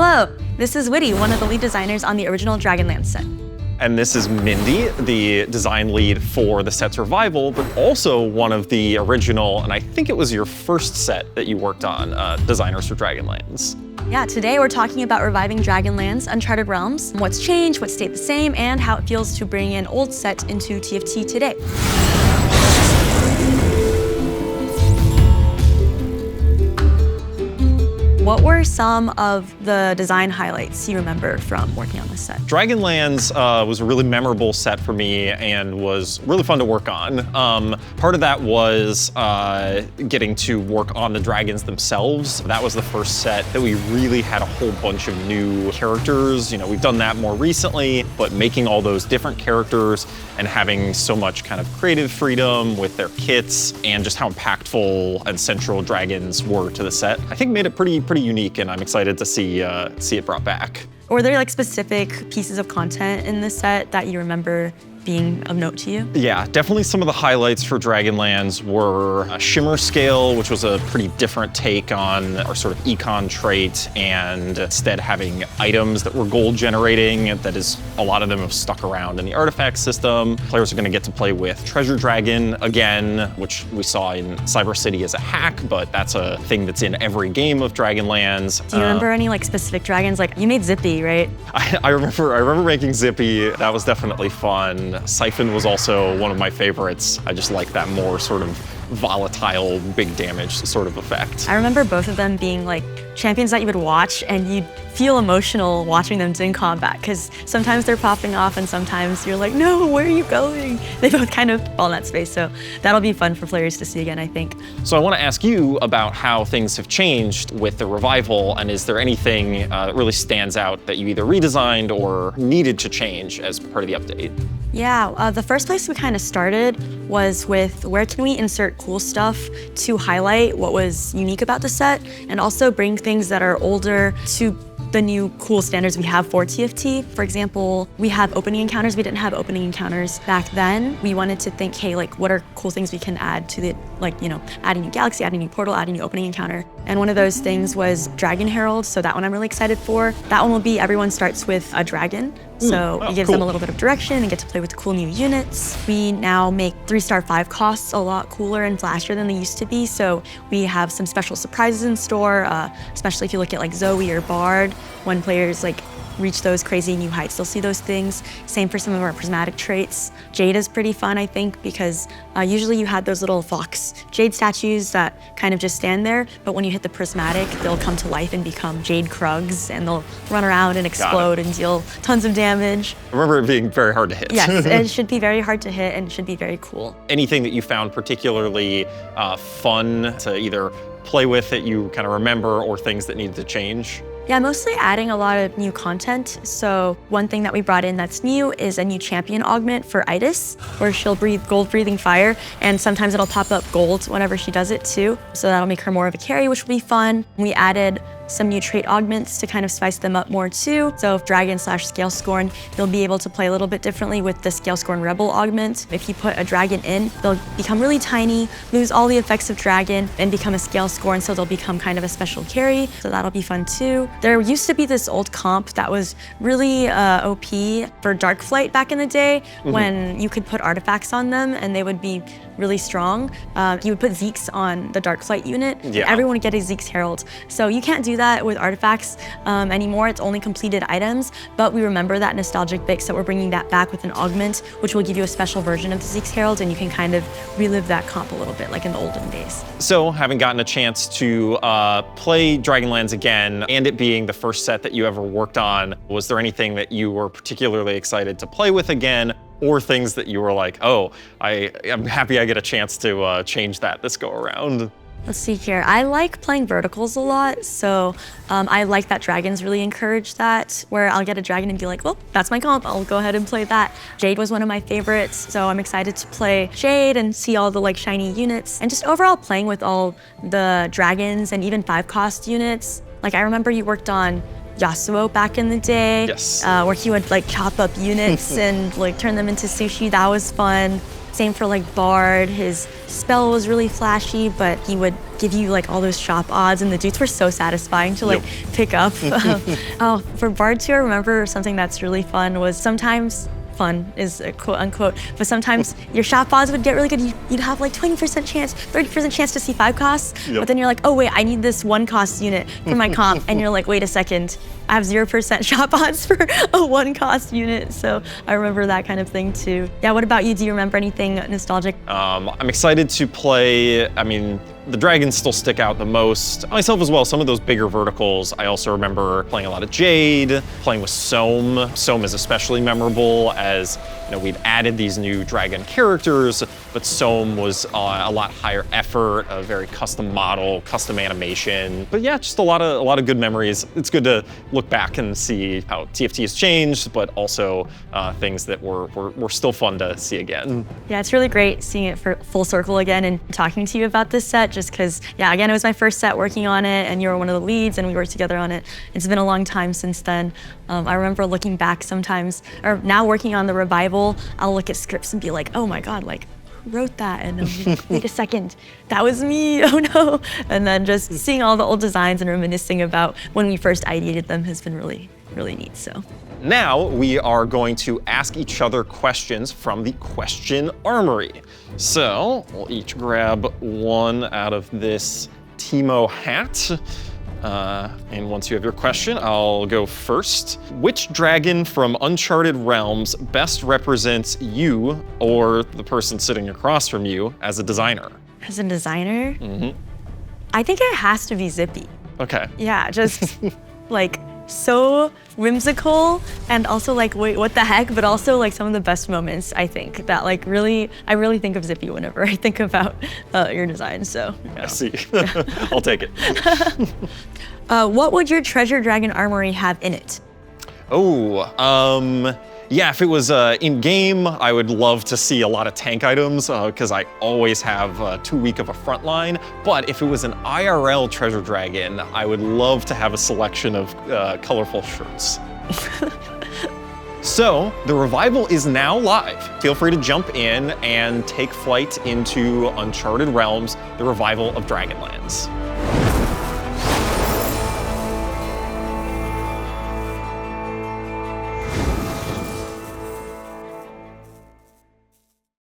Hello, this is Witty, one of the lead designers on the original Dragonlands set. And this is Mindy, the design lead for the set's revival, but also one of the original, and I think it was your first set that you worked on, designers for Dragonlands. Yeah, today we're talking about reviving Dragonlands, Uncharted Realms, what's changed, what stayed the same, and how it feels to bring an old set into TFT today. What were some of the design highlights you remember from working on this set? Dragonlands was a really memorable set for me and was really fun to work on. Part of that was getting to work on the dragons themselves. That was the first set that we really had a whole bunch of new characters. You know, we've done that more recently, but making all those different characters and having so much kind of creative freedom with their kits and just how impactful and central dragons were to the set, I think made it pretty unique, and I'm excited to see it brought back. Were there like specific pieces of content in this set that you remember being of note to you? Yeah, definitely some of the highlights for Dragonlands were a shimmer scale, which was a pretty different take on our sort of econ trait, and instead having items that were gold generating. That is, a lot of them have stuck around in the artifact system. Players are going to get to play with Treasure Dragon again, which we saw in Cyber City as a hack, but that's a thing that's in every game of Dragonlands. Do you remember any like specific dragons? Like you made Zippy, right? I remember making Zippy. That was definitely fun. Siphon was also one of my favorites. I just like that more sort of volatile, big damage sort of effect. I remember both of them being like champions that you would watch and you'd feel emotional watching them in combat, because sometimes they're popping off and sometimes you're like, no, where are you going? They both kind of fall in that space, so that'll be fun for players to see again, I think. So I want to ask you about how things have changed with the revival, and is there anything that really stands out that you either redesigned or needed to change as part of the update? Yeah, the first place we kind of started was with where can we insert cool stuff to highlight what was unique about the set and also bring things that are older to the new cool standards we have for TFT. For example, we have opening encounters. We didn't have opening encounters back then. We wanted to think, hey, like what are cool things we can add to the, like, you know, adding new galaxy, adding new portal, adding new opening encounter. And one of those things was Dragon Herald. So that one I'm really excited for. That one will be everyone starts with a dragon. So it gives them a little bit of direction and get to play with cool new units. We now make 3-star 5 costs a lot cooler and flashier than they used to be. So we have some special surprises in store, especially if you look at like Zoe or Bard. When players like reach those crazy new heights, they'll see those things. Same for some of our prismatic traits. Jade is pretty fun, I think, because usually you had those little fox jade statues that kind of just stand there, but when you hit the prismatic, they'll come to life and become jade krugs, and they'll run around and explode and deal tons of damage. I remember it being very hard to hit. Yes, it should be very hard to hit and it should be very cool. Anything that you found particularly fun to either play with that you kind of remember, or things that needed to change? Yeah, mostly adding a lot of new content. So one thing that we brought in that's new is a new champion augment for Itis, where she'll breathe gold-breathing fire, and sometimes it'll pop up gold whenever she does it too. So that'll make her more of a carry, which will be fun. We added some new trait augments to kind of spice them up more too. So if Dragon/Scalescorn, you'll be able to play a little bit differently with the Scalescorn Rebel augment. If you put a dragon in, they'll become really tiny, lose all the effects of dragon, and become a Scalescorn, so they'll become kind of a special carry. So that'll be fun too. There used to be this old comp that was really OP for Darkflight back in the day, when you could put artifacts on them and they would be really strong. You would put Zeeks on the Darkflight unit, and everyone would get a Zeeks Herald. So you can't do that with artifacts anymore. It's only completed items, but we remember that nostalgic bit, so we're bringing that back with an augment, which will give you a special version of the Zeeks Herald, and you can kind of relive that comp a little bit, like in the olden days. So, having gotten a chance to play Dragonlands again, and it being the first set that you ever worked on, was there anything that you were particularly excited to play with again, or things that you were like, oh, I'm happy I get a chance to change that this go around? Let's see here. I like playing verticals a lot, so I like that dragons really encourage that, where I'll get a dragon and be like, well, that's my comp, I'll go ahead and play that. Jade was one of my favorites, so I'm excited to play Jade and see all the like shiny units, and just overall playing with all the dragons and even 5-cost units. Like I remember you worked on Yasuo back in the day, where he would like chop up units and like turn them into sushi. That was fun. Same for like Bard. His spell was really flashy, but he would give you like all those shop odds, and the dudes were so satisfying to like pick up. Oh, for Bard 2, I remember something that's really fun was sometimes fun is a quote unquote, but sometimes your shop odds would get really good. You'd have like 20% chance, 30% chance to see 5 costs, but then you're like, oh wait, I need this 1 cost unit for my comp, and you're like, wait a second, I have 0% shop odds for a 1 cost unit. So I remember that kind of thing too. Yeah, what about you? Do you remember anything nostalgic? I'm excited to play, I mean, the dragons still stick out the most. Myself as well, some of those bigger verticals. I also remember playing a lot of Jade, playing with Soam. Soam is especially memorable as, you know, we'd added these new dragon characters, but Soam was a lot higher effort, a very custom model, custom animation. But yeah, just a lot of good memories. It's good to look back and see how TFT has changed, but also things that were still fun to see again. Yeah, it's really great seeing it for full circle again and talking to you about this set, just because, yeah, again, it was my first set working on it, and you were one of the leads, and we worked together on it. It's been a long time since then. I remember looking back sometimes, or now working on the revival, I'll look at scripts and be like, oh my God, like, who wrote that? And I'll be like, wait a second, that was me, oh no. And then just seeing all the old designs and reminiscing about when we first ideated them has been really, really neat, so. Now we are going to ask each other questions from the question armory. So we'll each grab one out of this Teemo hat. And once you have your question, I'll go first. Which dragon from Uncharted Realms best represents you or the person sitting across from you as a designer? As a designer? I think it has to be Zippy. Okay. Yeah, just like so whimsical, and also like, wait, what the heck? But also like some of the best moments, I think, that like really, I really think of Zippy whenever I think about your design, so. I see, I'll take it. What would your treasure dragon armory have in it? Oh, yeah, if it was in-game, I would love to see a lot of tank items because I always have too weak of a front line. But if it was an IRL treasure dragon, I would love to have a selection of colorful shirts. So, the revival is now live. Feel free to jump in and take flight into Uncharted Realms, the revival of Dragonlands.